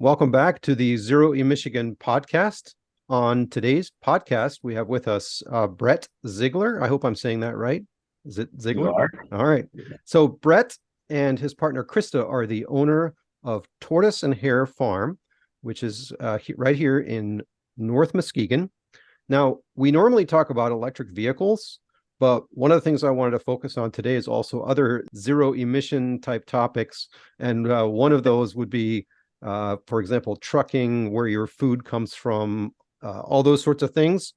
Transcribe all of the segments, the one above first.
Welcome back to the Zero Michigan podcast. On today's podcast, we have with us Brett Ziegler. I hope I'm saying that right. Is it You Ziegler? are. All right. So Brett and his partner Krista are the owner of Tortoise and Hare Farm, which is right here in North Muskegon. Now, we normally talk about electric vehicles, but one of the things I wanted to focus on today is also other zero emission type topics. And one of those would be, for example, trucking, where your food comes from, all those sorts of things.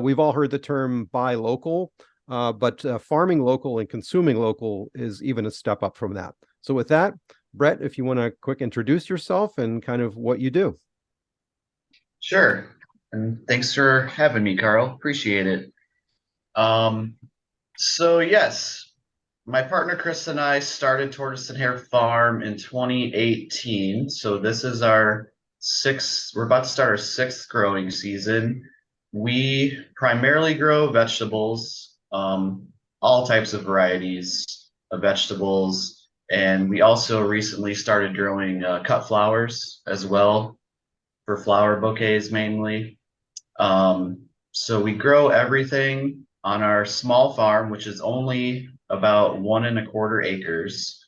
We've all heard the term buy local, but farming local and consuming local is even a step up from that. So with that, Brett, if you want to quick introduce yourself and kind of what you do. Sure. And thanks for having me, Carl. Appreciate it. Um, yes, my partner Chris and I started Tortoise and Hare Farm in 2018. So this is our we're about to start our sixth growing season. We primarily grow vegetables, all types of varieties of vegetables. And we also recently started growing cut flowers as well for flower bouquets mainly. So we grow everything on our small farm, which is only about 1.25 acres.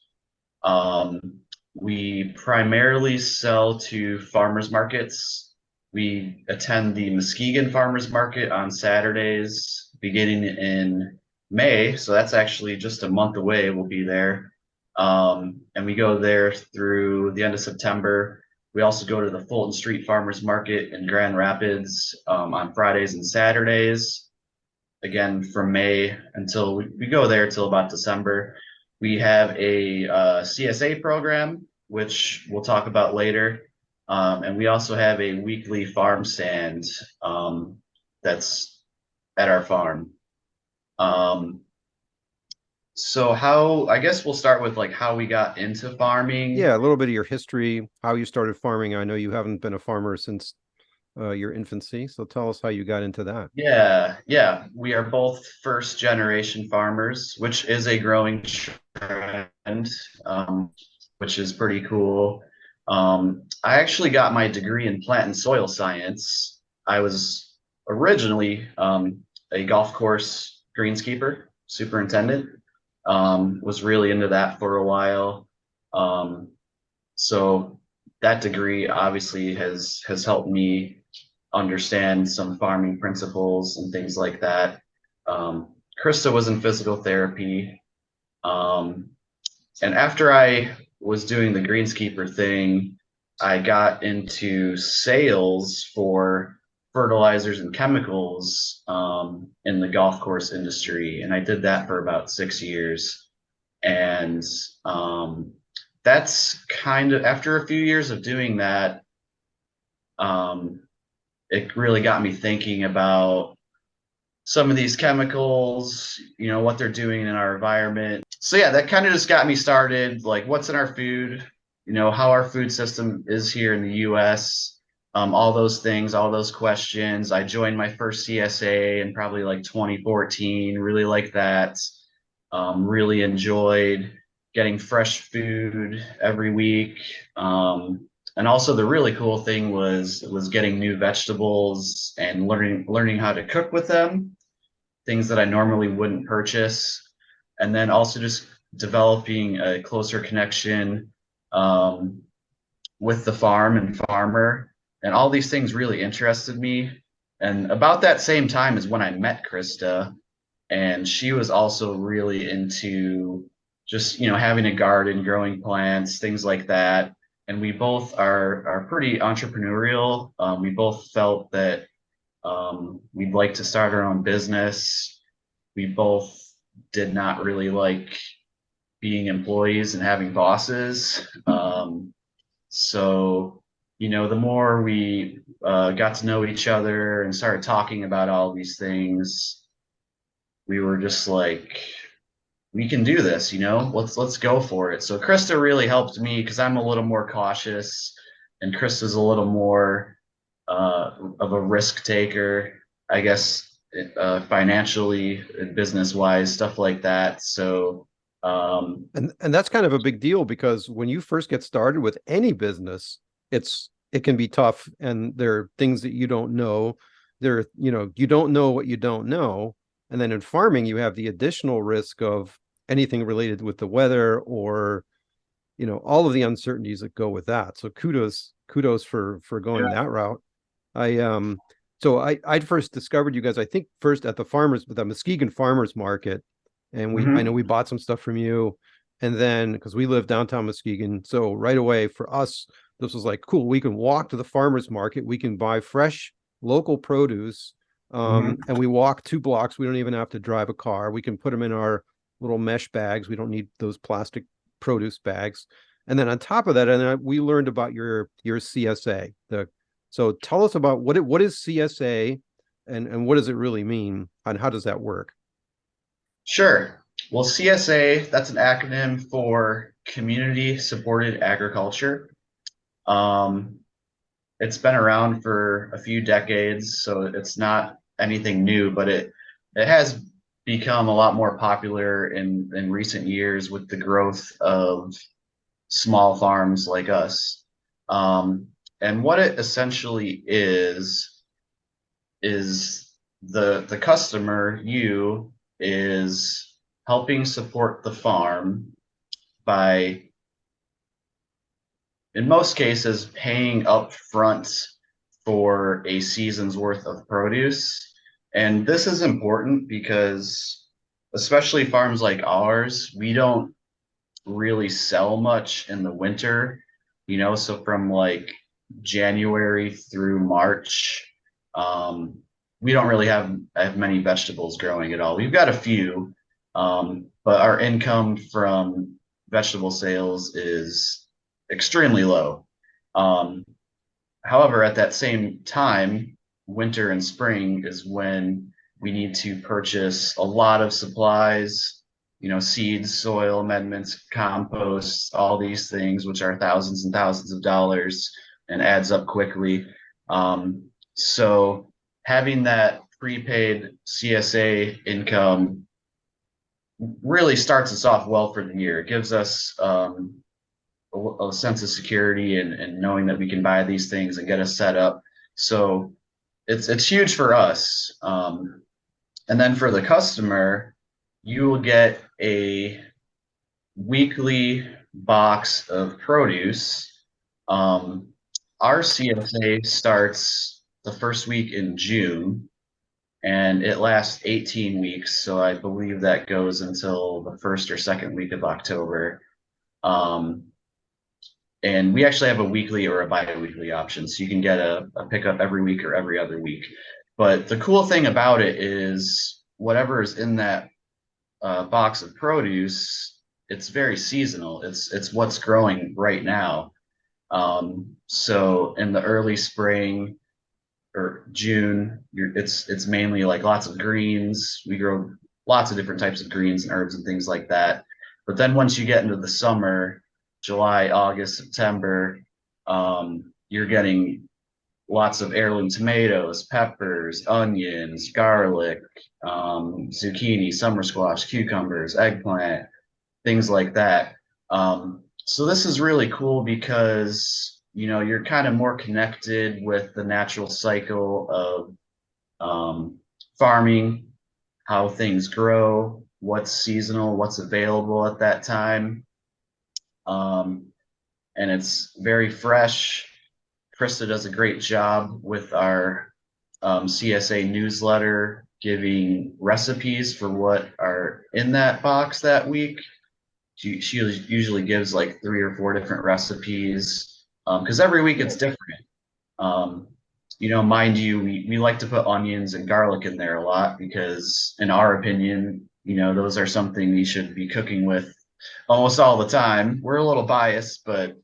We primarily sell to farmers markets. We attend the Muskegon Farmers Market on Saturdays beginning in May. So that's actually just a month away. We'll be there. And we go there through the end of September. We also go to the Fulton Street Farmers Market in Grand Rapids on Fridays and Saturdays. Again, from May until we go there till about December. We have a CSA program, which we'll talk about later. And we also have a weekly farm stand that's at our farm. I guess we'll start with like how we got into farming. Yeah, a little bit of your history, how you started farming. I know you haven't been a farmer since your infancy, so tell us how you got into that. Yeah. We are both first generation farmers, which is a growing trend, which is pretty cool. I actually got my degree in plant and soil science. I was originally a golf course greenskeeper, superintendent. Was really into that for a while. Um, so that degree obviously has helped me understand some farming principles and things like that. Krista was in physical therapy. Um, and after I was doing the greenskeeper thing, I got into sales for fertilizers and chemicals in the golf course industry. And I did that for about 6 years. And that's kind of after a few years of doing that, um, it really got me thinking about some of these chemicals, what they're doing in our environment. So yeah, that kind of just got me started, like what's in our food, how our food system is here in the US, all those things, all those questions. I joined my first CSA in probably like 2014, really like that. Really enjoyed getting fresh food every week. And also the really cool thing was getting new vegetables and learning how to cook with them, things that I normally wouldn't purchase. And then also just developing a closer connection um, with the farm and farmer. And all these things really interested me. And about that same time is when I met Krista, and she was also really into just having a garden, growing plants, things like that. And we both are pretty entrepreneurial. We both felt that we'd like to start our own business. We both did not really like being employees and having bosses. So the more we got to know each other and started talking about all these things, we were just like, we can do this, let's go for it. So Krista really helped me because I'm a little more cautious and Krista's a little more of a risk taker, I guess, financially and business wise, stuff like that. So And that's kind of a big deal because when you first get started with any business, it can be tough, and there are things that you don't know. You don't know what you don't know. And then in farming, you have the additional risk of anything related with the weather, or all of the uncertainties that go with that. So kudos for going that route. I first discovered you guys, I think, first at the Muskegon Farmers Market, and I know Mhm. we bought some stuff from you, and then because we live downtown Muskegon, so right away for us, this was like, cool, we can walk to the farmers market, we can buy fresh local produce, Mhm. and we walk 2 blocks. We don't even have to drive a car. We can put them in our little mesh bags. We don't need those plastic produce bags. And then on top of that, we learned about your CSA. So tell us about what is CSA, and what does it really mean, and how does that work? Sure. Well, CSA, that's an acronym for Community Supported Agriculture. Um, it's been around for a few decades, so it's not anything new, but it has become a lot more popular in recent years with the growth of small farms like us. Um, and what it essentially is the customer, you, is helping support the farm by, in most cases, paying up front for a season's worth of produce. And this is important because, especially farms like ours, we don't really sell much in the winter, so from like January through March, um, we don't really have many vegetables growing at all. We've got a few, but our income from vegetable sales is extremely low. Um, However, at that same time, winter and spring is when we need to purchase a lot of supplies, seeds, soil amendments, compost, all these things, which are thousands and thousands of dollars and adds up quickly. So having that prepaid CSA income really starts us off well for the year. It gives us a sense of security, and knowing that we can buy these things and get us set up. So it's huge for us. And then for the customer, you will get a weekly box of produce. Um, our CSA starts the first week in June, and it lasts 18 weeks. So I believe that goes until the first or second week of October. Um, And we actually have a weekly or a bi-weekly option. So you can get a pickup every week or every other week. But the cool thing about it is whatever is in that box of produce, it's very seasonal. It's what's growing right now. So in the early spring or June, it's mainly like lots of greens. We grow lots of different types of greens and herbs and things like that. But then once you get into the summer, July, August, September, you're getting lots of heirloom tomatoes, peppers, onions, garlic, zucchini, summer squash, cucumbers, eggplant, things like that. So this is really cool because you're kind of more connected with the natural cycle of farming, how things grow, what's seasonal, what's available at that time. Um, and it's very fresh. Krista does a great job with our CSA newsletter, giving recipes for what are in that box that week. She usually gives like 3 or 4 different recipes because every week it's different. Um, mind you, we like to put onions and garlic in there a lot because, in our opinion, those are something we should be cooking with almost all the time. We're a little biased, but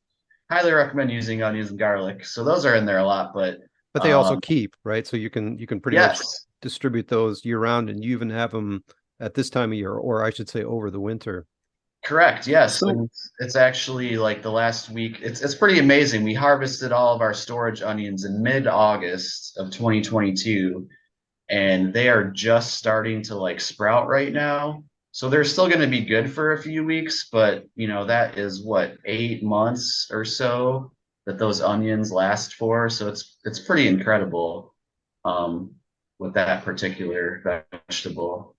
highly recommend using onions and garlic. So those are in there a lot, but But they also um, keep, right? So you can pretty much yes, distribute those year round, and you even have them at this time of year, or I should say over the winter. correct. Yes, So it's actually like the last week. It's pretty amazing. We harvested all of our storage onions in mid-August of 2022, and they are just starting to like sprout right now. So they're still going to be good for a few weeks, but that is what, 8 months or so that those onions last for. So it's pretty incredible with that particular vegetable.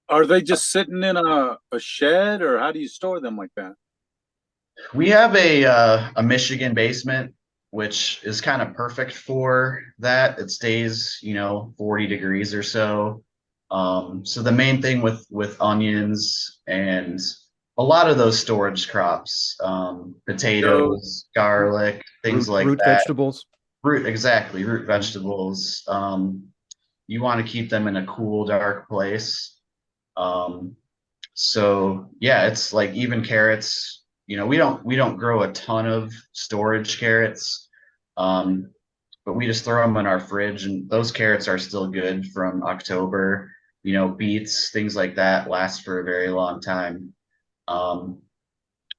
Are they just sitting in a shed, or how do you store them like that? We have a Michigan basement, which is kind of perfect for that. It stays, 40 degrees or so. So the main thing with onions and a lot of those storage crops, So, potatoes, garlic, things like Root that. vegetables. Exactly, root vegetables. You want to keep them in a cool, dark place. Um, so yeah, it's like even carrots, we don't grow a ton of storage carrots. Um, but we just throw them in our fridge and those carrots are still good from October. Beets, things like that last for a very long time. Um,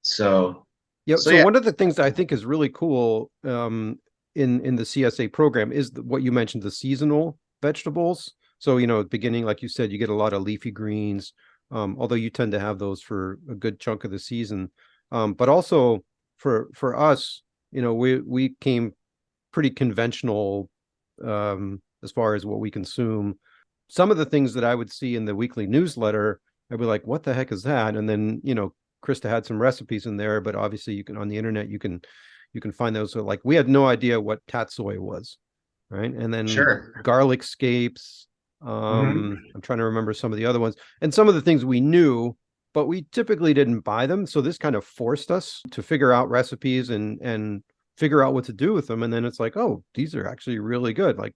so Yeah. so So yeah, one of the things that I think is really cool in the CSA program is what you mentioned, the seasonal vegetables. So, at the beginning, like you said, you get a lot of leafy greens, although you tend to have those for a good chunk of the season. But also for us, we came pretty conventional as far as what we consume. Some of the things that I would see in the weekly newsletter, I'd be like, what the heck is that? And then, Krista had some recipes in there, but obviously you can on the internet you can find those. So like we had no idea what tatsoi was, right? And then sure. garlic scapes. Mhm. I'm trying to remember some of the other ones, and some of the things we knew, but we typically didn't buy them. So this kind of forced us to figure out recipes and figure out what to do with them. And then it's like, oh, these are actually really good. Like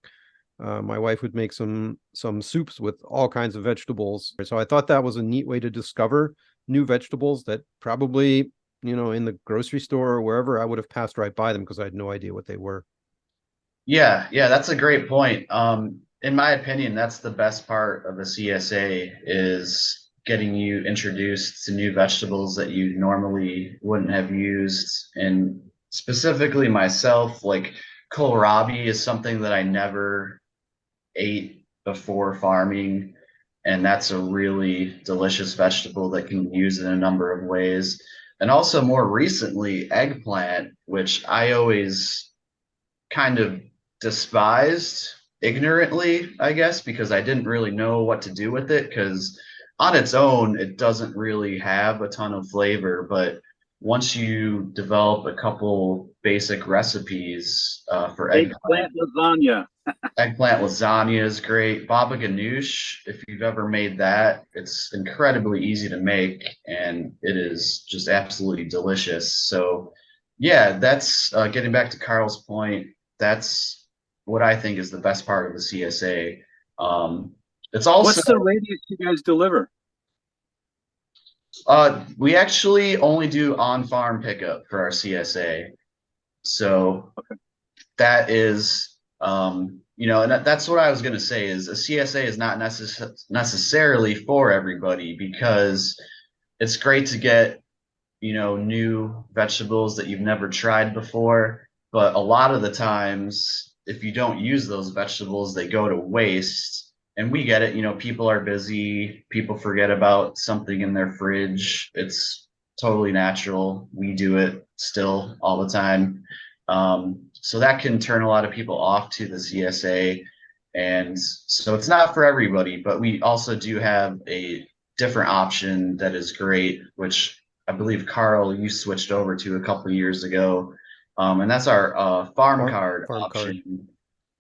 my wife would make some soups with all kinds of vegetables. So I thought that was a neat way to discover new vegetables that probably, in the grocery store or wherever, I would have passed right by them because I had no idea what they were. Yeah, that's a great point. In my opinion, that's the best part of the CSA is getting you introduced to new vegetables that you normally wouldn't have used. And specifically myself, like kohlrabi is something that I never ate before farming. And that's a really delicious vegetable that can be used in a number of ways. And also more recently, eggplant, which I always kind of despised ignorantly, I guess, because I didn't really know what to do with it. Because on its own, it doesn't really have a ton of flavor. But once you develop a couple basic recipes for eggplant lasagna. eggplant lasagna is great. Baba ganoush, if you've ever made that, it's incredibly easy to make and it is just absolutely delicious. So, yeah, that's getting back to Carl's point. That's what I think is the best part of the CSA. It's also What's the radius you guys deliver? we actually only do on-farm pickup for our CSA. So Okay. that is and that's what I was going to say is a CSA is not necessarily for everybody because it's great to get new vegetables that you've never tried before, but a lot of the times if you don't use those vegetables they go to waste. And we get it, people are busy, people forget about something in their fridge. It's totally natural, we do it still all the time. So that can turn a lot of people off to the CSA. And so it's not for everybody, but we also do have a different option that is great, which I believe Carl, you switched over to a couple of years ago. And that's our farm card Farm card. option,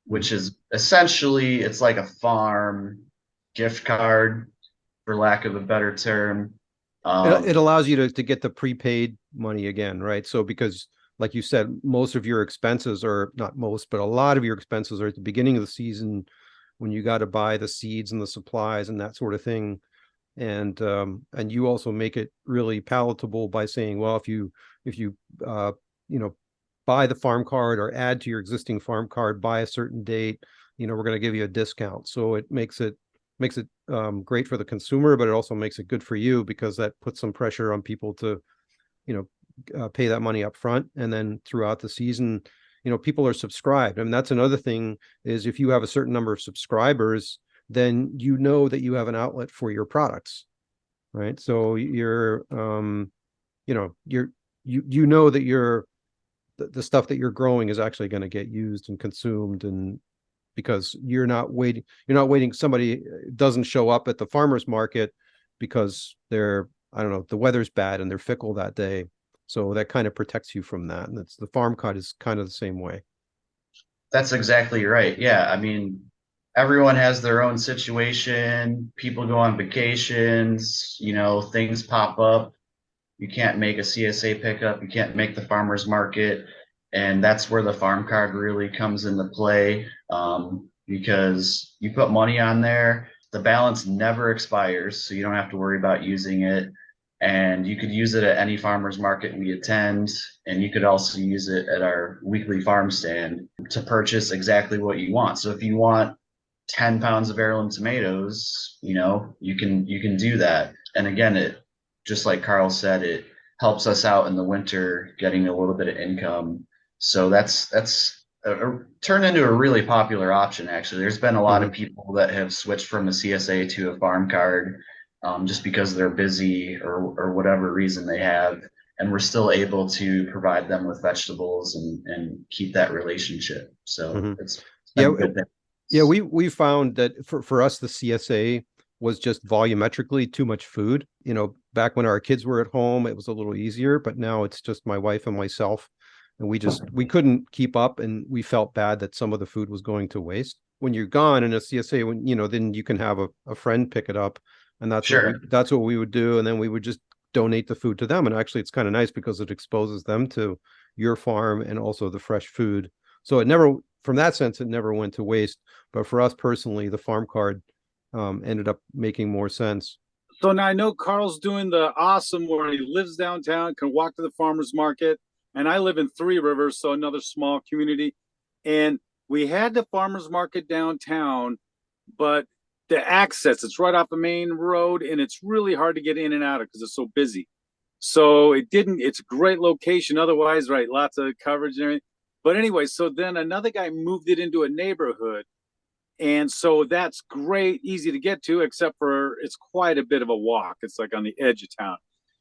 which is essentially it's like a farm gift card, for lack of a better term. It Um, allows you to get the prepaid money again, right? So because like you said, most of your expenses, or not most, but a lot of your expenses are at the beginning of the season when you got to buy the seeds and the supplies and that sort of thing. And you also make it really palatable by saying, well, if you you know buy the farm card or add to your existing farm card by a certain date, we're going to give you a discount. So it makes it great for the consumer, but it also makes it good for you because that puts some pressure on people to pay that money up front, and then throughout the season, people are subscribed. I mean, that's another thing, is if you have a certain number of subscribers, then that you have an outlet for your products, right? So you're that the stuff that you're growing is actually going to get used and consumed, and because you're not waiting somebody doesn't show up at the farmer's market because they're, I don't know, the weather's bad and they're fickle that day. So that kind of protects you from that. And it's the farm cut is kind of the same way. That's exactly right. Yeah. I mean, everyone has their own situation. People go on vacations, things pop up. You can't make a CSA pickup. You can't make the farmer's market. And that's where the farm card really comes into play, because you put money on there, the balance never expires. So you don't have to worry about using it. And you could use it at any farmer's market we attend. And you could also use it at our weekly farm stand to purchase exactly what you want. So if you want 10 pounds of heirloom tomatoes, you can do that. And again, it, just like Carl said, it helps us out in the winter, getting a little bit of income. So that's turned into a really popular option. Actually, there's been a lot of people that have switched from a CSA to a farm card, just because they're busy or whatever reason they have, and we're still able to provide them with vegetables and keep that relationship. So it's been a good thing. Yeah, we found that for us, the CSA was just volumetrically too much food. Back when our kids were at home, it was a little easier, but now it's just my wife and myself, and we couldn't keep up, and we felt bad that some of the food was going to waste. When you're gone in a CSA, then you can have a friend pick it up, and that's what we would do, and then we would just donate the food to them. And actually, it's kind of nice because it exposes them to your farm and also the fresh food. So it never, from that sense, it never went to waste. But for us personally, the farm card ended up making more sense. So now I know Carl's doing the awesome where he lives downtown, can walk to the farmer's market. And I live in Three Rivers, so another small community. And we had the farmer's market downtown, but the access, it's right off the main road, and it's really hard to get in and out of because it's so busy. So it's a great location. Otherwise, right, lots of coverage and everything. But anyway, so then another guy moved it into a neighborhood. And so that's great, easy to get to, except for it's quite a bit of a walk. It's like on the edge of town.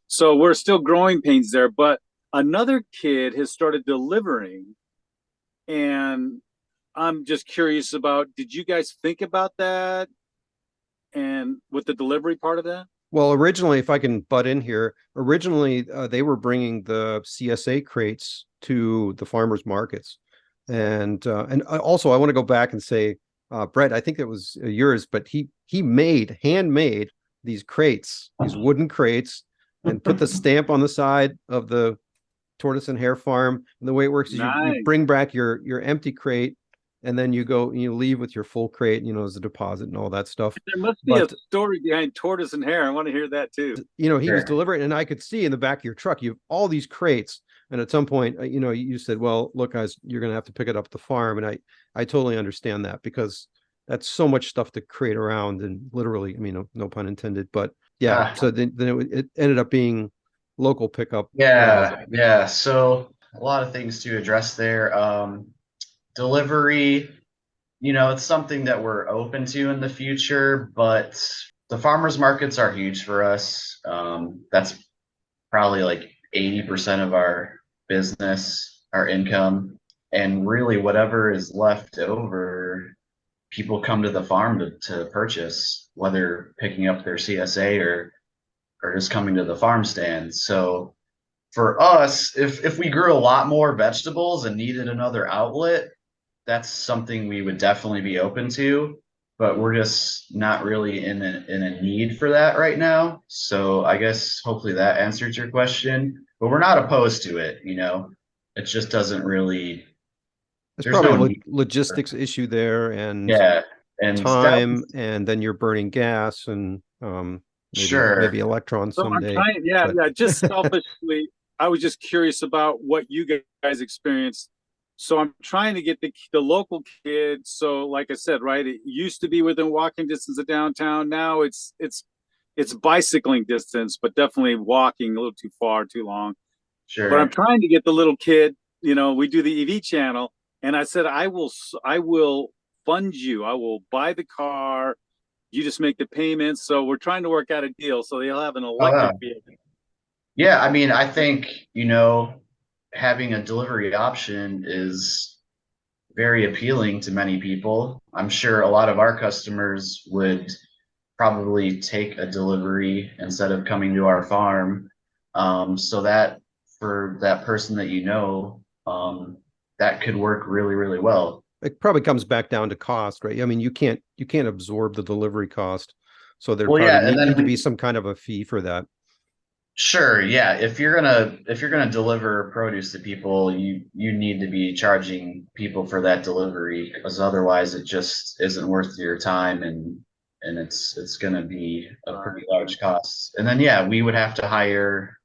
So we're still growing pains there. But another kid has started delivering. And I'm just curious about, did you guys think about that? And with the delivery part of that? Well, originally, if I can butt in here, originally they were bringing the CSA crates to the farmers markets, and also I want to go back and say, Brett, I think it was yours, but he handmade these crates, these wooden crates, and put the stamp on the side of the Tortoise and Hare Farm. And the way it works is you bring back your empty crate, and then you go and you leave with your full crate, as a deposit and all that stuff. There must be a story behind Tortoise and Hare. I want to hear that too. He was delivering, and I could see in the back of your truck, you have all these crates. And at some point, you said, well, look, guys, you're going to have to pick it up at the farm. And I totally understand that, because that's so much stuff to create around, and literally, no pun intended, but yeah. So then it ended up being local pickup. Yeah. So a lot of things to address there. Delivery, it's something that we're open to in the future, but the farmers markets are huge for us. That's probably like 80% of our business, our income, and really whatever is left over, people come to the farm to purchase, whether picking up their CSA or just coming to the farm stand. So for us, if we grew a lot more vegetables and needed another outlet, that's something we would definitely be open to, but we're just not really in a need for that right now. So I guess hopefully that answers your question, but we're not opposed to it. It just doesn't really. There's probably a logistics issue there, and time, and then you're burning gas and maybe electrons someday. Just selfishly, I was just curious about what you guys experienced. So I'm trying to get the local kids. So like I said, right, it used to be within walking distance of downtown. Now it's bicycling distance, but definitely walking a little too far, too long. Sure. But I'm trying to get the little kid, we do the EV channel, and I said, I will fund you. I will buy the car. You just make the payments. So we're trying to work out a deal so they'll have an electric vehicle. Yeah. I think, having a delivery option is very appealing to many people. I'm sure a lot of our customers would probably take a delivery instead of coming to our farm. So that for that person that that could work really, really well. It probably comes back down to cost, right? I mean, you can't absorb the delivery cost. So there'd Well, probably yeah, and need to be then some kind of a fee for that. sure, yeah. If you're gonna deliver produce to people, you need to be charging people for that delivery because otherwise it just isn't worth your time and it's gonna be a pretty large cost. And then yeah, we would have to hire,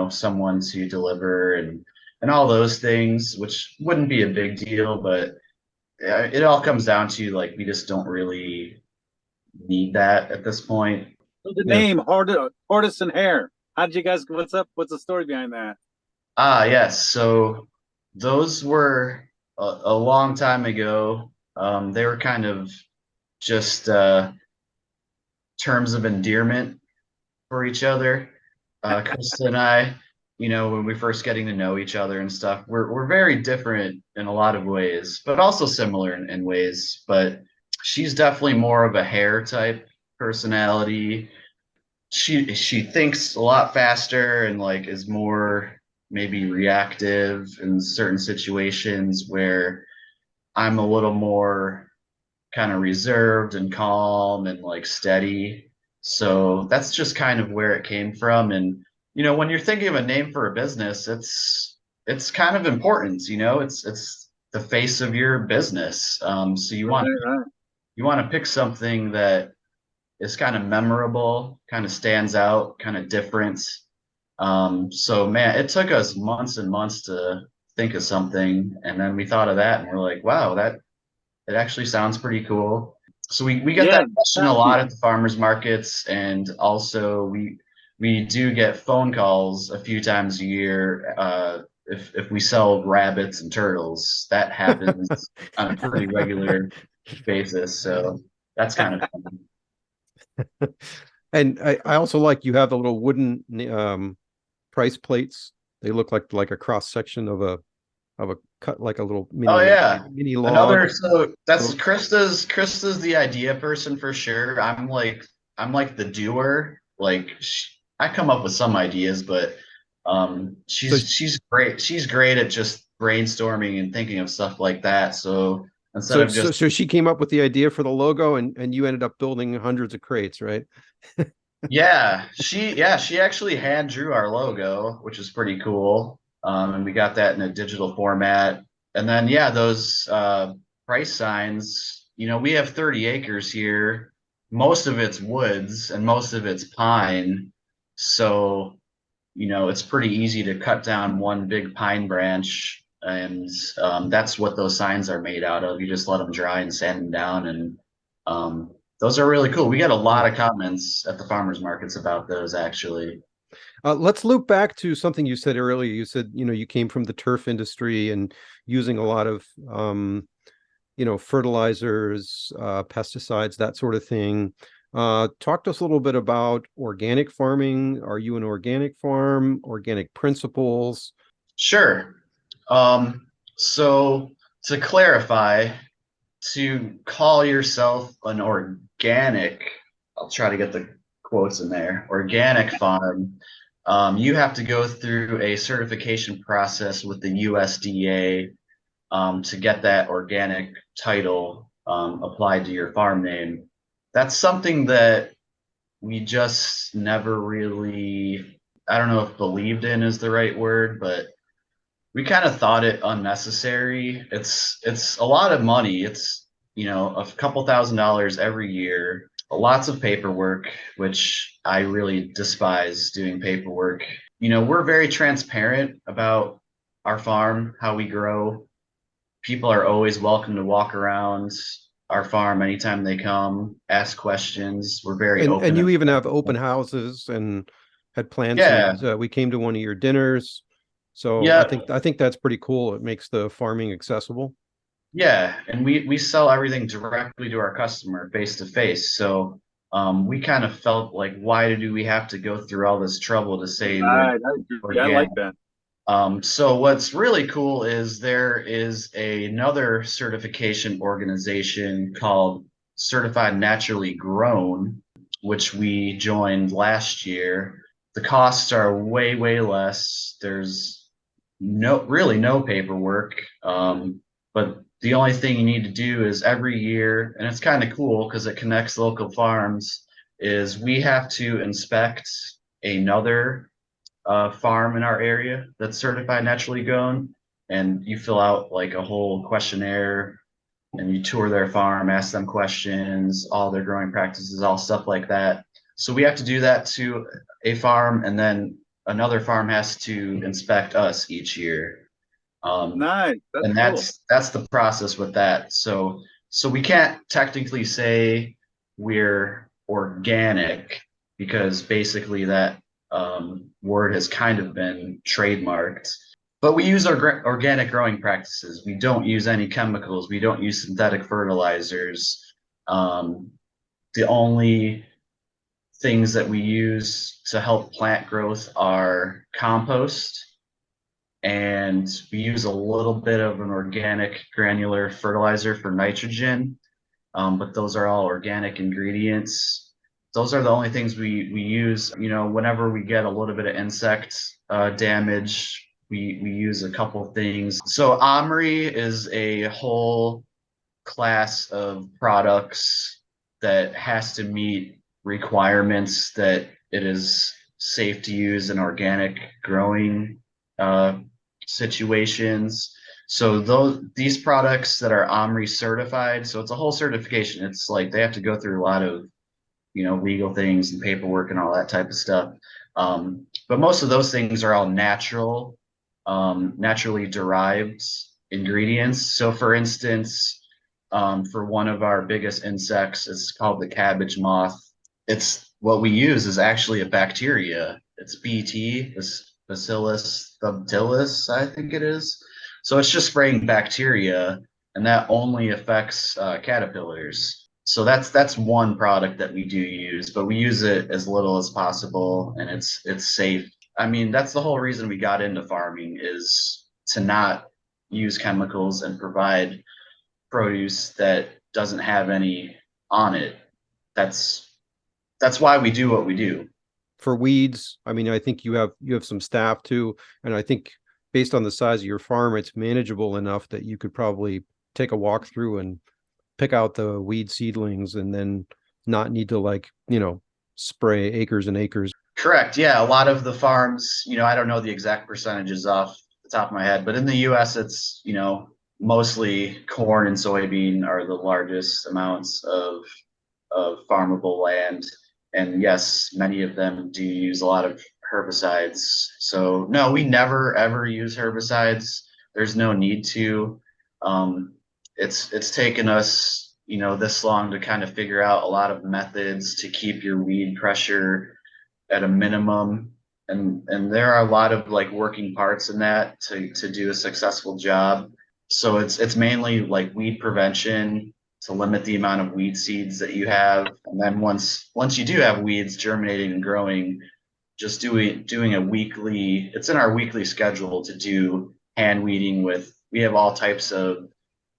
someone to deliver and all those things, which wouldn't be a big deal, but it all comes down to like we just don't really need that at this point. So the Yeah. name Tortoise and Hare. How did you guys? What's up? What's the story behind that? Ah, yes. So those were a long time ago. They were kind of just terms of endearment for each other. Krista and I, when we first getting to know each other and stuff, we're very different in a lot of ways, but also similar in ways. But she's definitely more of a hare type personality. She thinks a lot faster and like is more maybe reactive in certain situations where I'm a little more kind of reserved and calm and like steady. So that's just kind of where it came from. And when you're thinking of a name for a business, it's kind of important, it's the face of your business. So you want Right. you want to pick something that is kind of memorable, kind of stands out, kind of different. So man, it took us months and months to think of something, and then we thought of that, and we're like, wow, that it actually sounds pretty cool. So we get Yeah, that question a lot at the farmers markets, and also we do get phone calls a few times a year. If we sell rabbits and turtles, that happens on a pretty regular basis. So that's kind of fun. And I also like you have the little wooden price plates. They look like a cross section of a cut like a little Oh mini yeah. mini log. So that's So Krista's the idea person for sure. I'm like the doer. Like I come up with some ideas, but so she's great. She's great at just brainstorming and thinking of stuff like that. So instead so of so just so she came up with the idea for the logo and you ended up building hundreds of crates, right? she actually hand drew our logo, which is pretty cool. And we got that in a digital format. And then yeah, those price signs, we have 30 acres here. Most of it's woods and most of it's pine. So, it's pretty easy to cut down one big pine branch and that's what those signs are made out of. You just let them dry and sand them down and um, those are really cool. We get a Yeah. lot of comments at the farmers markets about those actually. Let's loop back to something you said earlier. You said, you came from the turf industry and using a lot of, fertilizers, pesticides, that sort of thing. Talk to us a little bit about organic farming. Are you an organic farm, organic principles? Sure. So to clarify, to call yourself an organic, I'll try to get the quotes in there, organic farm, you have to go through a certification process with the USDA to get that organic title applied to your farm name. That's something that we just never really, I don't know if believed in is the right word, but we kind of thought it unnecessary. It's a lot of money. It's, a couple $1,000s every year, lots of paperwork, which I really despise doing paperwork. We're very transparent about our farm, how we grow. People are always welcome to walk around our farm anytime they come, ask questions. We're very And open. you even have open houses and had plans Yeah, to, we came to one of your dinners. So I yeah, think I think that's pretty cool. It makes the farming accessible. yeah. And we sell everything directly to our customer face to face. So we kind of felt like, why do we have to go through all this trouble to say we're Right. I agree. I organic? like that. So what's really cool is there is another certification organization called Certified Naturally Grown, which we joined last year. The costs are way, way less. There's really no paperwork. But the only thing you need to do is every year, and it's kind of cool because it connects local farms, is we have to inspect another farm in our area that's certified naturally grown, and you fill out like a whole questionnaire and you tour their farm, ask them questions, all their growing practices, all stuff like that. So we have to do that to a farm, and then another farm has to inspect us each year. Nice. That's And cool. that's the process with that. So we can't technically say we're organic because basically that word has kind of been trademarked. But we use our organic growing practices. We don't use any chemicals. We don't use synthetic fertilizers. Um, the only things that we use to help plant growth are compost, and we use a little bit of an organic granular fertilizer for nitrogen, but those are all organic ingredients. Those are the only things we use. You know, whenever we get a little bit of insect damage, we use a couple things. So Omri is a whole class of products that has to meet requirements that it is safe to use in organic growing uh, situations. So these products that are Omri certified, so it's a whole certification. It's like they have to go through a lot of, legal things and paperwork and all that type of stuff. But most of those things are all natural, naturally derived ingredients. So for instance, for one of our biggest insects, it's called the cabbage moth. It's what we use is actually a bacteria. It's BT, this Bacillus subtilis, I think it is. So it's just spraying bacteria, and that only affects caterpillars. So that's one product that we do use, but we use it as little as possible, and it's safe. I mean, that's the whole reason we got into farming, is to not use chemicals and provide produce that doesn't have any on it. That's that's why we do what we do. For weeds, I mean, I think you have some staff too, and I think based on the size of your farm, it's manageable enough that you could probably take a walk through and pick out the weed seedlings and then not need to, like, spray acres and acres. Correct. Yeah, a lot of the farms, I don't know the exact percentages off the top of my head, but in the US it's, mostly corn and soybean are the largest amounts of farmable land. And yes, many of them do use a lot of herbicides. So no, we never ever use herbicides. There's no need to. Um, it's taken us, this long to kind of figure out a lot of methods to keep your weed pressure at a minimum. And there are a lot of like working parts in that to do a successful job. So it's mainly like weed prevention, to limit the amount of weed seeds that you have. And then once you do have weeds germinating and growing, just doing a weekly, it's in our weekly schedule to do hand weeding with, we have all types of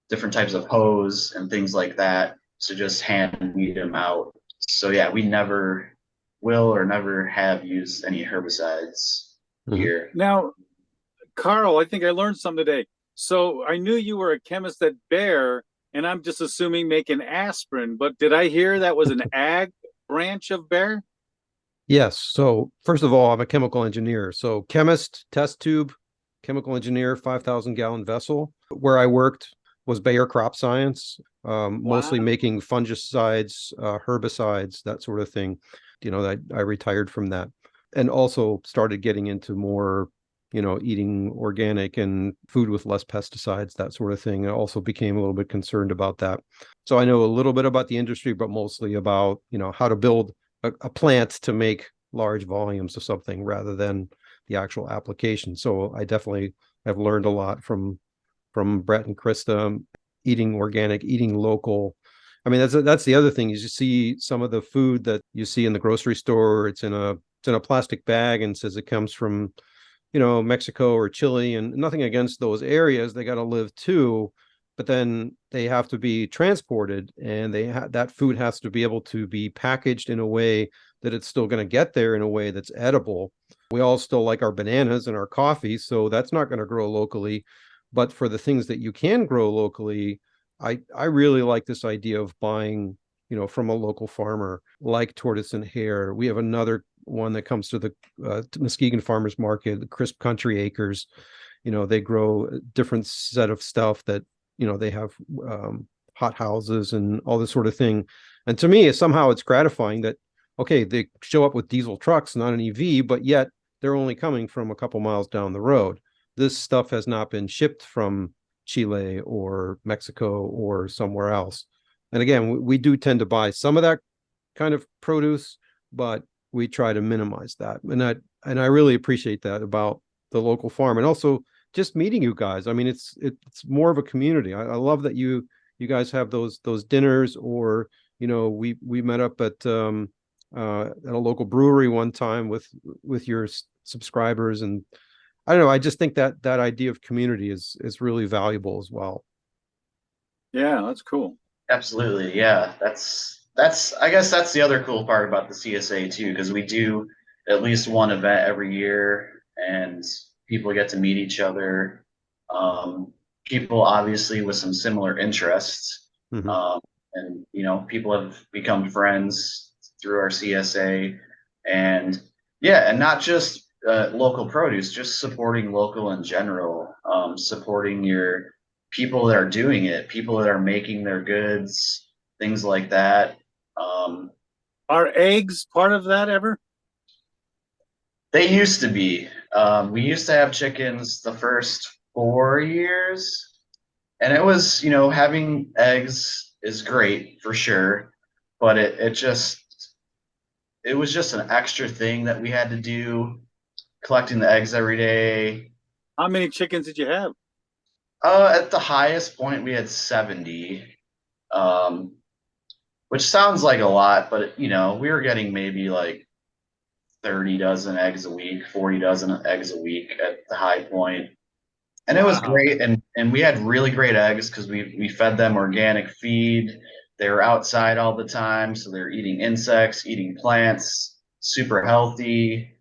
different types of hose and things like that to just hand weed them out. So yeah, we never will or never have used any herbicides here. Now, Carl, I think I learned something today. So I knew you were a chemist at Bayer, and I'm just assuming making aspirin, but did I hear that was an ag branch of Bayer? Yes. So first of all, I'm a chemical engineer. So chemist, test tube, chemical engineer, 5,000-gallon vessel. Where I worked was Bayer Crop Science, mostly Wow. making fungicides, herbicides, that sort of thing. I retired from that and also started getting into more, eating organic and food with less pesticides, that sort of thing. I also became a little bit concerned about that. So I know a little bit about the industry, but mostly about, how to build a plant to make large volumes of something rather than the actual application. So I definitely have learned a lot from Brett and Krista, eating organic, eating local. I mean, that's the other thing is you see some of the food that you see in the grocery store. It's in a plastic bag and says it comes from Mexico or Chile, and nothing against those areas. They got to live too, but then they have to be transported, and that food has to be able to be packaged in a way that it's still going to get there in a way that's edible. We all still like our bananas and our coffee, so that's not going to grow locally. But for the things that you can grow locally, I really like this idea of buying, from a local farmer like Tortoise and Hare. We have another one that comes to the Muskegon Farmers Market, the Crisp Country Acres. They grow a different set of stuff that, they have hot houses and all this sort of thing. And to me, somehow it's gratifying that, okay, they show up with diesel trucks, not an EV, but yet they're only coming from a couple miles down the road. This stuff has not been shipped from Chile or Mexico or somewhere else. And again, we do tend to buy some of that kind of produce, but we try to minimize that. And I really appreciate that about the local farm, and also just meeting you guys. I mean, it's more of a community. I love that you guys have those dinners, or we met up at a local brewery one time with your subscribers, and I don't know. I just think that idea of community is really valuable as well. Yeah, that's cool. Absolutely. Yeah. I guess that's the other cool part about the CSA too, because we do at least one event every year and people get to meet each other. People obviously with some similar interests. Mm-hmm. And people have become friends through our CSA, and yeah, and not just local produce, just supporting local in general, supporting your people that are doing it, people that are making their goods, things like that. Are eggs part of that ever? They used to be. We used to have chickens the first 4 years, and it was, having eggs is great for sure, but it was just an extra thing that we had to do, collecting the eggs every day. How many chickens did you have? At the highest point, we had 70, um, which sounds like a lot, but we were getting maybe like 30 dozen eggs a week, 40 dozen eggs a week at the high point. And it was great. And we had really great eggs because we fed them organic feed. They were outside all the time, so they're eating insects, eating plants, super healthy.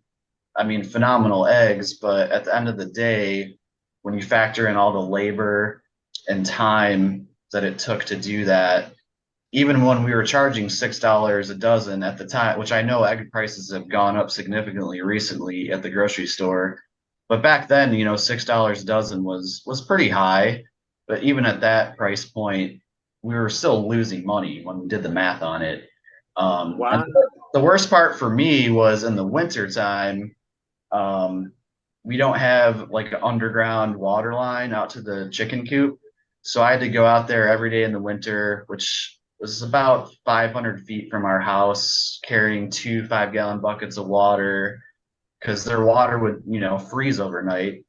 I mean, phenomenal eggs. But at the end of the day, when you factor in all the labor and time that it took to do that, even when we were charging $6 a dozen at the time, which I know egg prices have gone up significantly recently at the grocery store, but back then, $6 a dozen was pretty high. But even at that price point, we were still losing money when we did the math on it. Wow. And the worst part for me was in the winter time. We don't have like an underground water line out to the chicken coop. So I had to go out there every day in the winter, which was about 500 feet from our house, carrying 2 5-gallon buckets of water because their water would, freeze overnight,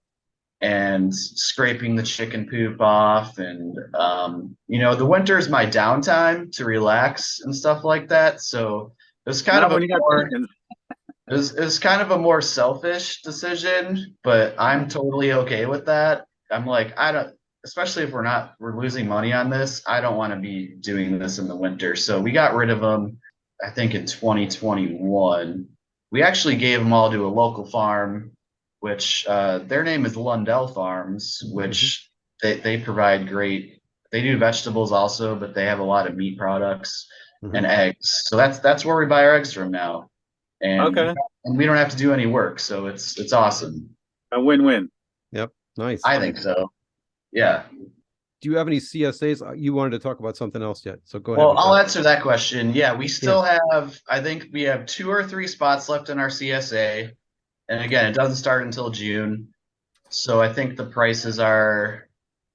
and scraping the chicken poop off. And, the winter is my downtime to relax and stuff like that. So it was kind Not of when you got chickens. it was kind of a more selfish decision, but I'm totally okay with that. I'm like, especially if we're losing money on this, I don't want to be doing this in the winter. So we got rid of them, I think in 2021. We actually gave them all to a local farm, which their name is Lundell Farms, which they provide great. They do vegetables also, but they have a lot of meat products and eggs. So that's where we buy our eggs from now. And Okay. and we don't have to do any work, so it's awesome. A win-win. Yep. Nice. I think so. Yeah. Do you have any CSAs? You wanted to talk about something else yet, so go ahead. Well, I'll answer that question. Yeah, we still have, I think we have 2 or 3 spots left in our CSA. And again, it doesn't start until June. So I think the prices are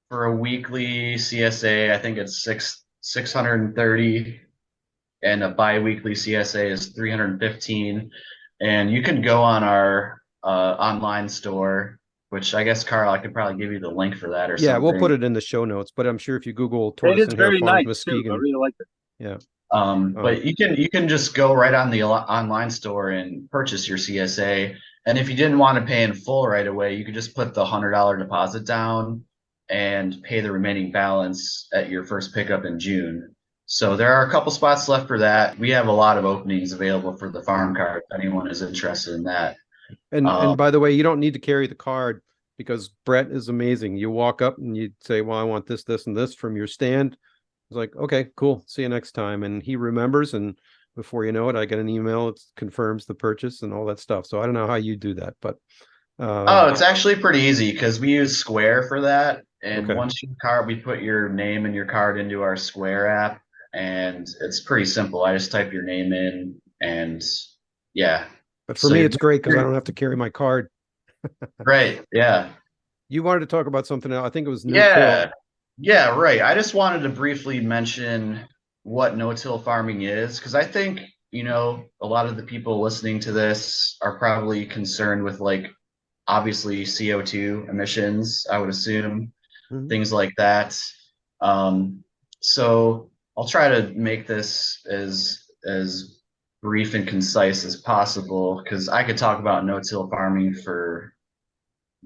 for a weekly CSA, I think it's 630, and a bi-weekly CSA is 315. And you can go on our online store, which I guess, Carl, I could probably give you the link for that or something. Yeah, we'll put it in the show notes, but I'm sure if you Google It Tortoise is and Hare very Farms nice too. Muskegon, I really like it. yeah. But you can just go right on the online store and purchase your CSA. And if you didn't want to pay in full right away, you could just put the $100 deposit down and pay the remaining balance at your first pickup in June. So there are a couple spots left for that. We have a lot of openings available for the farm card if anyone is interested in that. And by the way, you don't need to carry the card because Brett is amazing. You walk up and you say, "Well, I want this, this, and this from your stand." It's like, "Okay, cool. See you next time." And he remembers, and before you know it, I get an email. It confirms the purchase and all that stuff. So I don't know how you do that, but Oh, it's actually pretty easy because we use Square for that. And okay. once you card, we put your name and your card into our Square app, and it's pretty simple. I just type your name in, and yeah. But for So me, you're it's great because I don't have to carry my card. right. Yeah. You wanted to talk about something else. I think it was no-till. Yeah. Yeah, right. I just wanted to briefly mention what no-till farming is because I think, a lot of the people listening to this are probably concerned with like obviously CO2 emissions, I would assume, Mhm. things like that. Um, so I'll try to make this as brief and concise as possible because I could talk about no-till farming for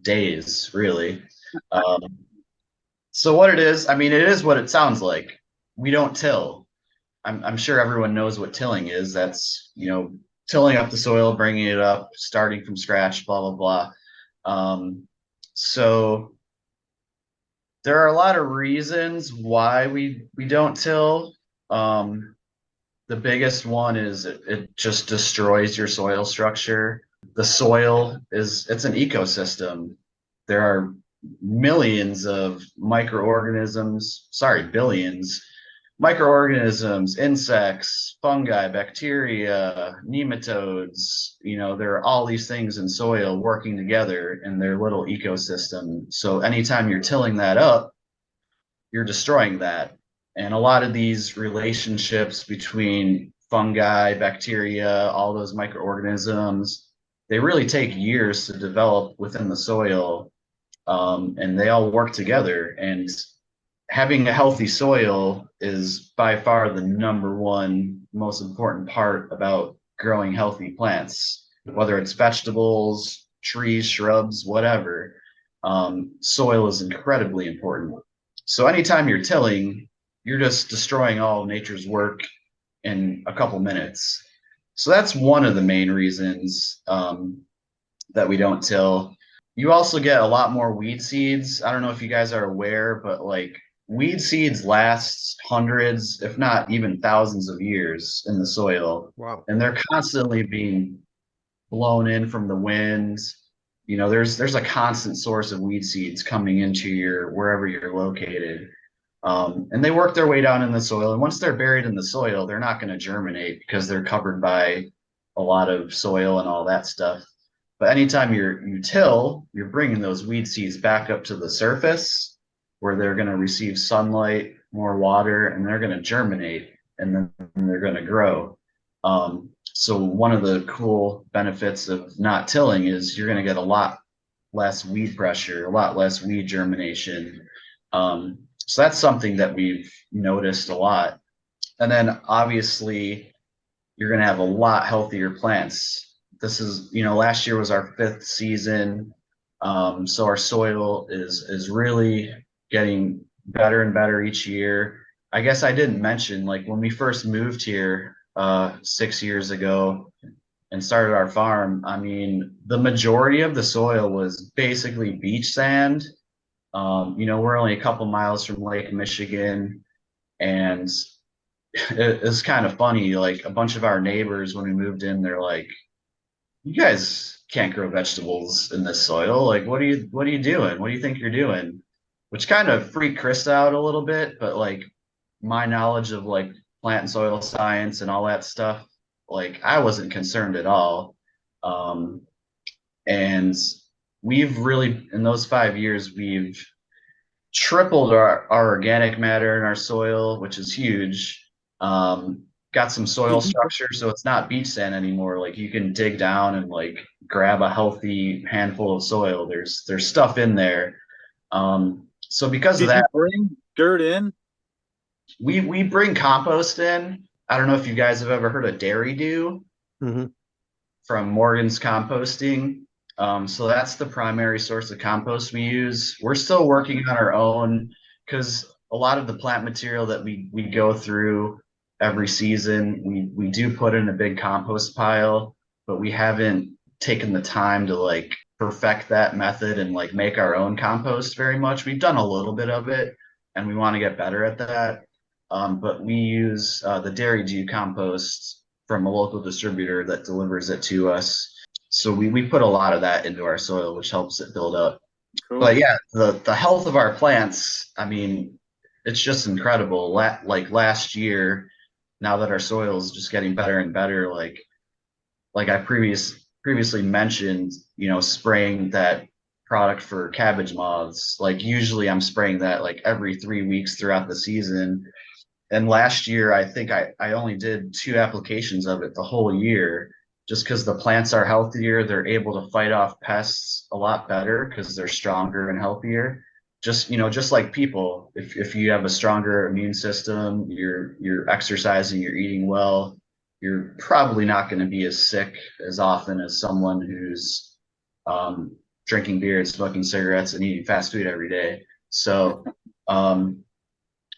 days, really. Um, so what it is, I mean, it is what it sounds like. We don't till. I'm sure everyone knows what tilling is. That's, tilling up the soil, bringing it up, starting from scratch, blah, blah, blah. So there are a lot of reasons why we don't till. Um, the biggest one is it just destroys your soil structure. The soil it's an ecosystem. There are millions of microorganisms, sorry, billions, microorganisms, insects, fungi, bacteria, nematodes. There are all these things in soil working together in their little ecosystem. So anytime you're tilling that up, you're destroying that. And a lot of these relationships between fungi, bacteria, all those microorganisms, they really take years to develop within the soil, and they all work together. And having a healthy soil is by far the number one most important part about growing healthy plants, whether it's vegetables, trees, shrubs, whatever. Soil is incredibly important. So anytime you're tilling, you're just destroying all of nature's work in a couple minutes. So that's one of the main reasons that we don't till. You also get a lot more weed seeds. I don't know if you guys are aware, but like weed seeds last hundreds, if not even thousands of years in the soil. Wow. And they're constantly being blown in from the wind. There's a constant source of weed seeds coming into your wherever you're located. And they work their way down in the soil. And once they're buried in the soil, they're not going to germinate because they're covered by a lot of soil and all that stuff. But anytime you till, you're bringing those weed seeds back up to the surface where they're going to receive sunlight, more water, and they're going to germinate and then they're going to grow. So one of the cool benefits of not tilling is you're going to get a lot less weed pressure, a lot less weed germination. So that's something that we've noticed a lot. And then obviously you're going to have a lot healthier plants. This is, last year was our 5th season. So our soil is really getting better and better each year. I guess I didn't mention, like when we first moved here 6 years ago and started our farm, I mean, the majority of the soil was basically beach sand. We're only a couple miles from Lake Michigan, and it's kind of funny. Like a bunch of our neighbors, when we moved in, they're like, "You guys can't grow vegetables in this soil. Like, what are you doing? What do you think you're doing?" Which kind of freaked Krista out a little bit, but like my knowledge of like plant and soil science and all that stuff, like I wasn't concerned at all. Um, and we've really, in those 5 years, we've tripled our organic matter in our soil, which is huge. Got some soil structure, so it's not beach sand anymore. Like you can dig down and like grab a healthy handful of soil. There's stuff in there. So because of Did you that, bring dirt in? we bring compost in. I don't know if you guys have ever heard of Dairy Do Mhm. from Morgan's Composting. So that's the primary source of compost we use. We're still working on our own because a lot of the plant material that we go through every season, we do put in a big compost pile, but we haven't taken the time to like perfect that method and like make our own compost very much. We've done a little bit of it and we want to get better at that. But we use the dairy dew compost from a local distributor that delivers it to us. So we put a lot of that into our soil, which helps it build up. Cool. But yeah, the health of our plants, I mean, it's just incredible. Like last year, now that our soil is just getting better and better, like I previously mentioned, you know, spraying that product for cabbage moths. Like usually I'm spraying that like every 3 weeks throughout the season. And last year, I think I only did 2 applications of it the whole year, just because the plants are healthier. They're able to fight off pests a lot better because they're stronger and healthier. Just, you know, just like people, if you have a stronger immune system, you're exercising, you're eating well, you're probably not going to be as sick as often as someone who's drinking beer and smoking cigarettes and eating fast food every day. Um,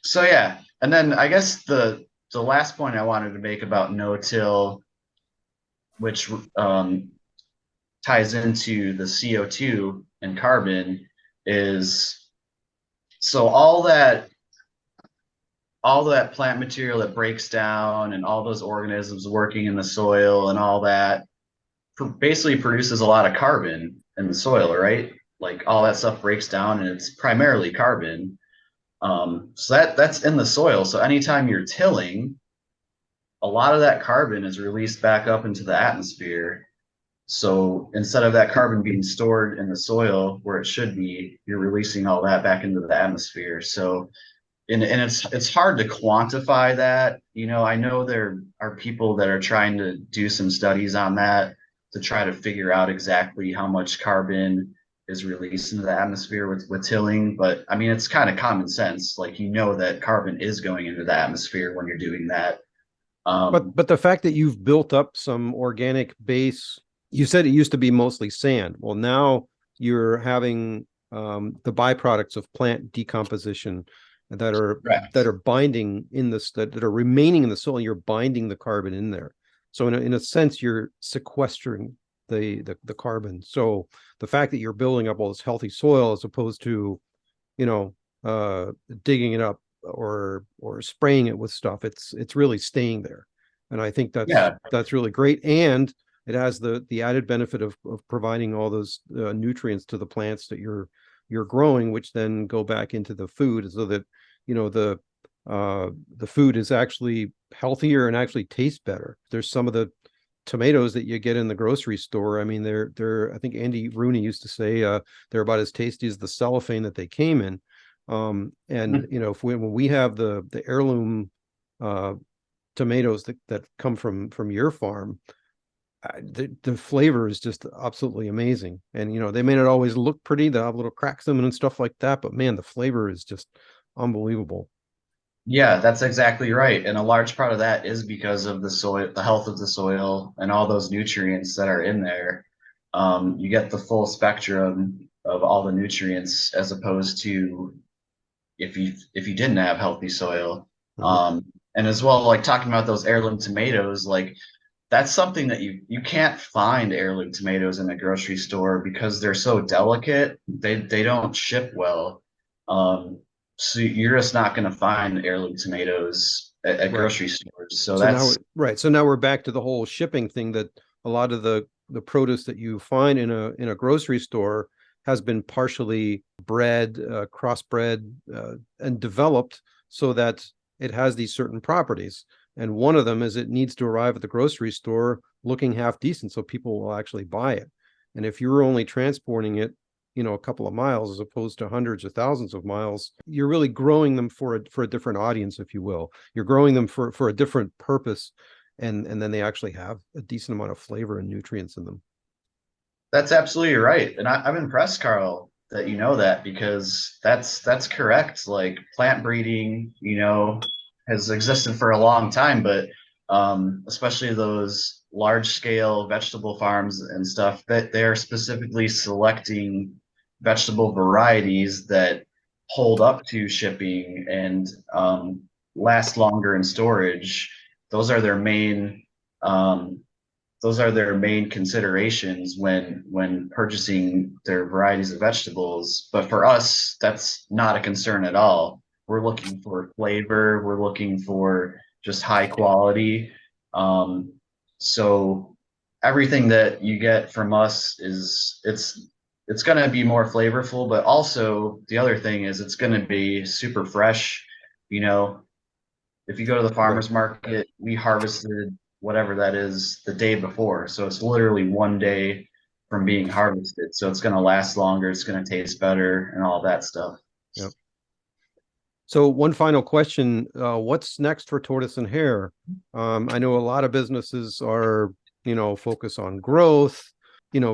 so yeah, and then I guess the last point I wanted to make about no-till, which ties into the CO2 and carbon, is so all that plant material that breaks down and all those organisms working in the soil and all that basically produces a lot of carbon in the soil, right? Like all that stuff breaks down and it's primarily carbon. So that's in the soil. So anytime you're tilling, a lot of that carbon is released back up into the atmosphere. So instead of that carbon being stored in the soil where it should be, you're releasing all that back into the atmosphere. So and it's hard to quantify that. You know, I know there are people that are trying to do some studies on that to try to figure out exactly how much carbon is released into the atmosphere with tilling. But I mean, it's kind of common sense. Like, you know that carbon is going into the atmosphere when you're doing that. But the fact that you've built up some organic base, you said it used to be mostly sand. Well, now you're having the byproducts of plant decomposition that are Right. that are binding in this that are remaining in the soil. You're binding the carbon in there. So in a sense, you're sequestering the carbon. So the fact that you're building up all this healthy soil as opposed to, you know, digging it up or spraying it with stuff, it's really staying there. And I think Yeah. that's really great. And it has the added benefit of providing all those nutrients to the plants that you're growing, which then go back into the food, so that, you know, the food is actually healthier and actually tastes better. There's some of the tomatoes that you get in the grocery store. I mean, they're I think Andy Rooney used to say they're about as tasty as the cellophane that they came in. And you know, when we have the heirloom tomatoes that come from your farm, the flavor is just absolutely amazing. And you know, they may not always look pretty, they have little cracks in them and stuff like that, but man, the flavor is just unbelievable. Yeah, that's exactly right. And a large part of that is because of the soil, the health of the soil, and all those nutrients that are in there. You get the full spectrum of all the nutrients as opposed to if you didn't have healthy soil. Mhm. And as well, like talking about those heirloom tomatoes, like that's something that you can't find heirloom tomatoes in a grocery store because they're so delicate. They don't ship well. So you're just not going to find heirloom tomatoes at Right. grocery stores. So So now, that's right. So now we're back to the whole shipping thing, that a lot of the produce that you find in a grocery store has been partially bred, crossbred, and developed so that it has these certain properties. And one of them is it needs to arrive at the grocery store looking half decent so people will actually buy it. And if you're only transporting it, you know, a couple of miles as opposed to hundreds or thousands of miles, you're really growing them for a different audience, if you will. You're growing them for a different purpose, and then they actually have a decent amount of flavor and nutrients in them. that's absolutely right. And I'm impressed, Carl, that you know that because that's correct. Like plant breeding, you know, has existed for a long time, but especially those large scale vegetable farms and stuff, that they are specifically selecting vegetable varieties that hold up to shipping and last longer in storage. Those are their main um, those are their main considerations when purchasing their varieties of vegetables. But for us, that's not a concern at all. We're looking for flavor. We're looking for just high quality. Um, so everything that you get from us is it's going to be more flavorful, but also the other thing is it's going to be super fresh. You know, if you go to the Right. farmer's market, we harvested whatever that is the day before. So it's literally one day from being harvested. So it's going to last longer. It's going to taste better and all that stuff. Yep. So one final question, what's next for Tortoise and Hare? I know a lot of businesses are, focus on growth.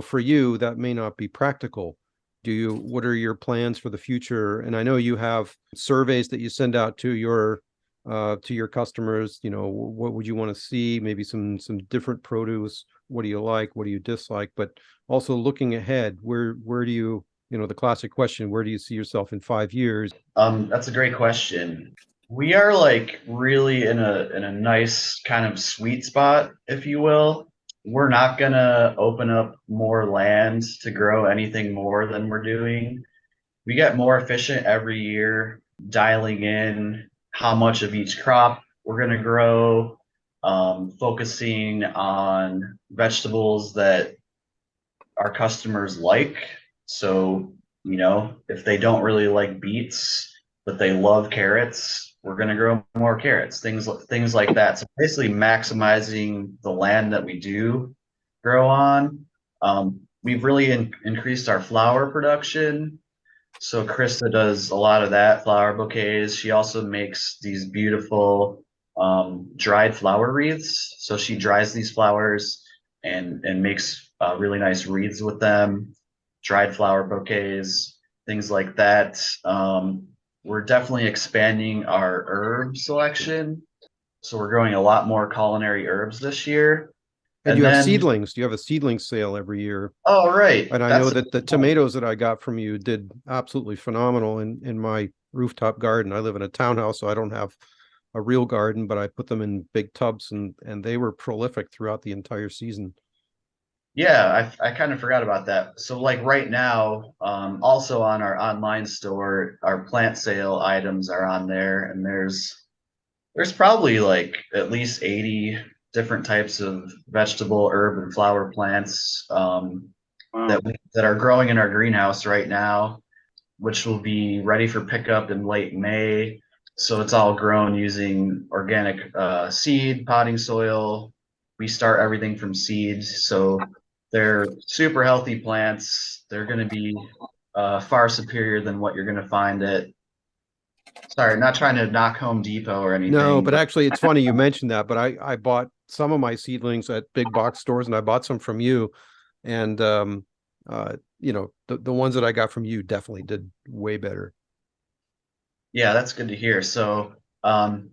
For you, that may not be practical. What are your plans for the future? And I know you have surveys that you send out to your customers. What would you want to see? Maybe some different produce. What do you like? What do you dislike? But also looking ahead, where do you, the classic question, where do you see yourself in 5 years? That's a great question. We are like really in a nice kind of sweet spot, if you will. We're not gonna open up more land to grow anything more than we're doing. We get more efficient every year, dialing in how much of each crop we're going to grow, focusing on vegetables that our customers like. So, if they don't really like beets, but they love carrots, we're going to grow more carrots, things like that. So basically maximizing the land that we do grow on. We've really increased our flower production. So Krista does a lot of that, flower bouquets. She also makes these beautiful dried flower wreaths. So she dries these flowers and makes really nice wreaths with them, dried flower bouquets, things like that. We're definitely expanding our herb selection. So we're growing a lot more culinary herbs this year. And And you have then, seedlings. You have a seedling sale every year. oh, right. And I know That's a that the tomatoes that I got from you did absolutely phenomenal in my rooftop garden. I live in a townhouse, so I don't have a real garden, but I put them in big tubs and they were prolific throughout the entire season. Yeah, I kind of forgot about that. So like right now, also on our online store, our plant sale items are on there, and there's probably like at least 80 different types of vegetable, herb, and flower plants Wow. that are growing in our greenhouse right now, which will be ready for pickup in late May. So it's all grown using organic seed, potting soil. We start everything from seeds. So they're super healthy plants. They're going to be far superior than what you're going to find at, sorry, not trying to knock Home Depot or No, anything, but but actually it's funny you mentioned that, but I bought some of my seedlings at big box stores and I bought some from you. And the ones that I got from you definitely did way better. yeah, that's good to hear. So,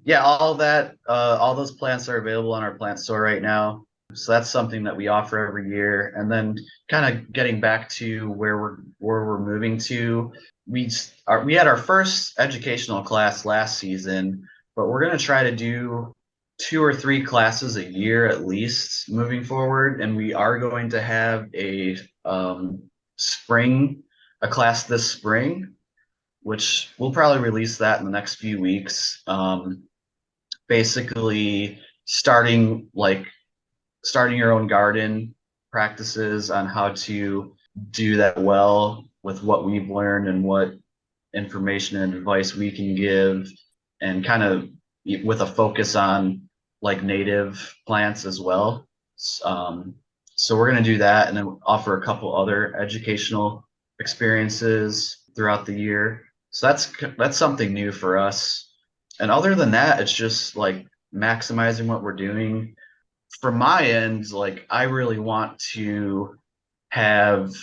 yeah, all those plants are available on our plant store right now. So that's something that we offer every year. And then, kind of getting back to where we're moving to, we had our first educational class last season, but we're going to try to do 2 or 3 classes a year at least moving forward. And we are going to have spring a class this spring, which we'll probably release that in the next few weeks. Basically, starting your own garden practices on how to do that well with what we've learned and what information and advice we can give, and kind of with a focus on like native plants as well. So we're going to do that and then offer a couple other educational experiences throughout the year. So that's something new for us. And other than that, it's just like maximizing what we're doing. From my end, like I really want to have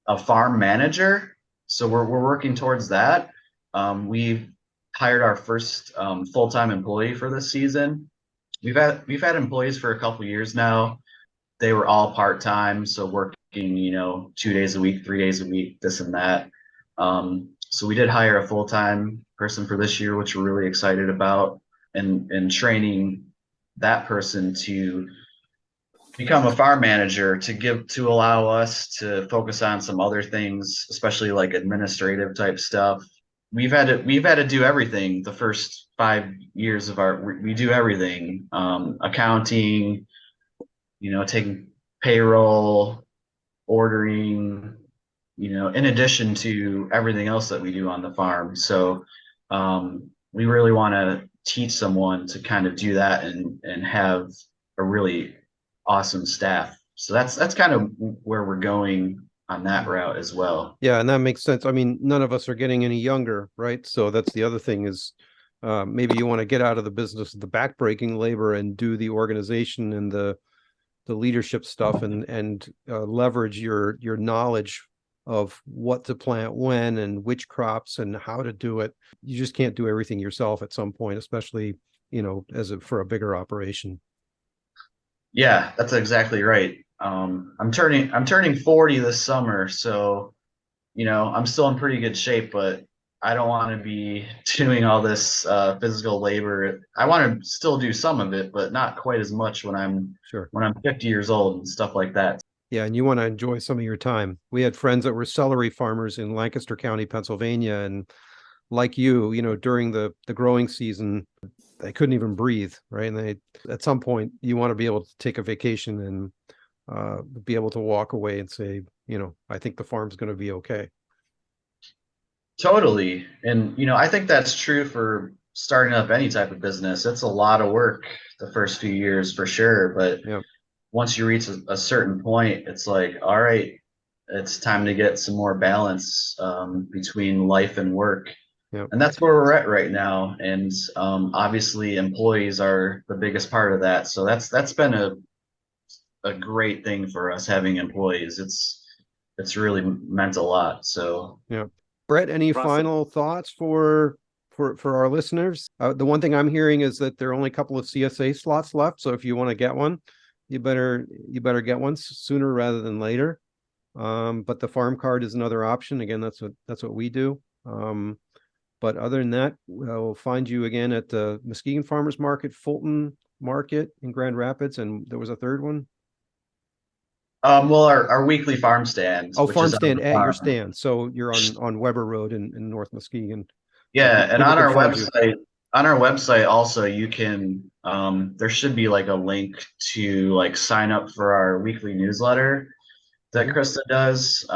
a farm manager. So we're working towards that. We've hired our first full-time employee for this season. we've had employees for a couple years now. They were all part-time, so working, 2 days a week, 3 days a week, this and that. So we did hire a full-time person for this year, which we're really excited about, and training that person to become a farm manager to allow us to focus on some other things, especially like administrative type stuff. We've had to do everything the first 5 years of we do everything, accounting, taking payroll, ordering, in addition to everything else that we do on the farm. So we really want to teach someone to kind of do that and have a really awesome staff. So that's kind of where we're going on that route as well. Yeah, and that makes sense. I mean, none of us are getting any younger, right? So that's the other thing is maybe you want to get out of the business of the backbreaking labor and do the organization and the leadership stuff and leverage your knowledge of what to plant when and which crops and how to do it. You just can't do everything yourself at some point, especially, for a bigger operation. Yeah, that's exactly right. I'm turning 40 this summer, so I'm still in pretty good shape, but I don't want to be doing all this physical labor. I want to still do some of it, but not quite as much when I'm 50 years old and stuff like that. Yeah, and you want to enjoy some of your time. We had friends that were celery farmers in Lancaster County, Pennsylvania, and like during the growing season, they couldn't even breathe, right? And at some point, you want to be able to take a vacation and be able to walk away and say, I think the farm's going to be okay. Totally. And, I think that's true for starting up any type of business. It's a lot of work the first few years for sure. But once you reach a certain point, it's like, all right, it's time to get some more balance between life and work. Yep. And that's where we're at right now. And obviously employees are the biggest part of that. So that's been a great thing for us having employees. It's really meant a lot. So yeah. Brett, any final thoughts for our listeners? The one thing I'm hearing is that there are only a couple of CSA slots left. So if you want to get one, you better get one sooner rather than later. But the farm card is another option. Again, that's what we do. But other than that, we'll find you again at the Muskegon Farmers Market, Fulton Market in Grand Rapids, and there was a third one. Well, our weekly farm stand. Oh, farm stand at your stand. So you're on Weber Road in North Muskegon. Yeah, and on our website also you can there should be like a link to like sign up for our weekly newsletter that Krista does.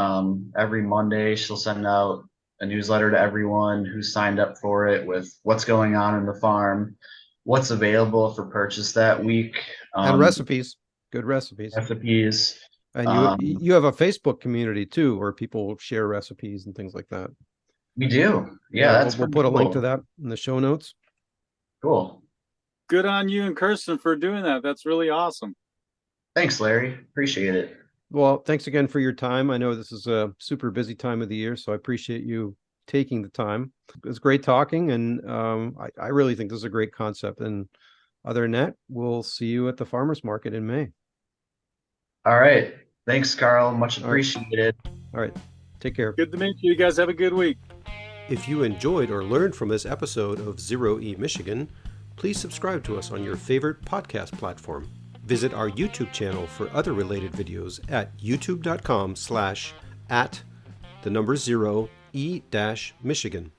Every Monday she'll send out a newsletter to everyone who signed up for it with what's going on in the farm, what's available for purchase that week, and recipes, good recipes. And you have a Facebook community too, where people share recipes and things like that. We do. Yeah, we'll put a link to that in the show notes. Cool. Good on you and Kirsten for doing that. That's really awesome. Thanks, Larry. Appreciate it. Well, thanks again for your time. I know this is a super busy time of the year, so I appreciate you taking the time. It was great talking, and I really think this is a great concept. And other than that, we'll see you at the farmers market in May. All right. Thanks, Carl. Much appreciated. All right. Take care. Good to meet you. You guys have a good week. If you enjoyed or learned from this episode of Zero E Michigan, please subscribe to us on your favorite podcast platform. Visit our YouTube channel for other related videos at youtube.com/@0E-Michigan.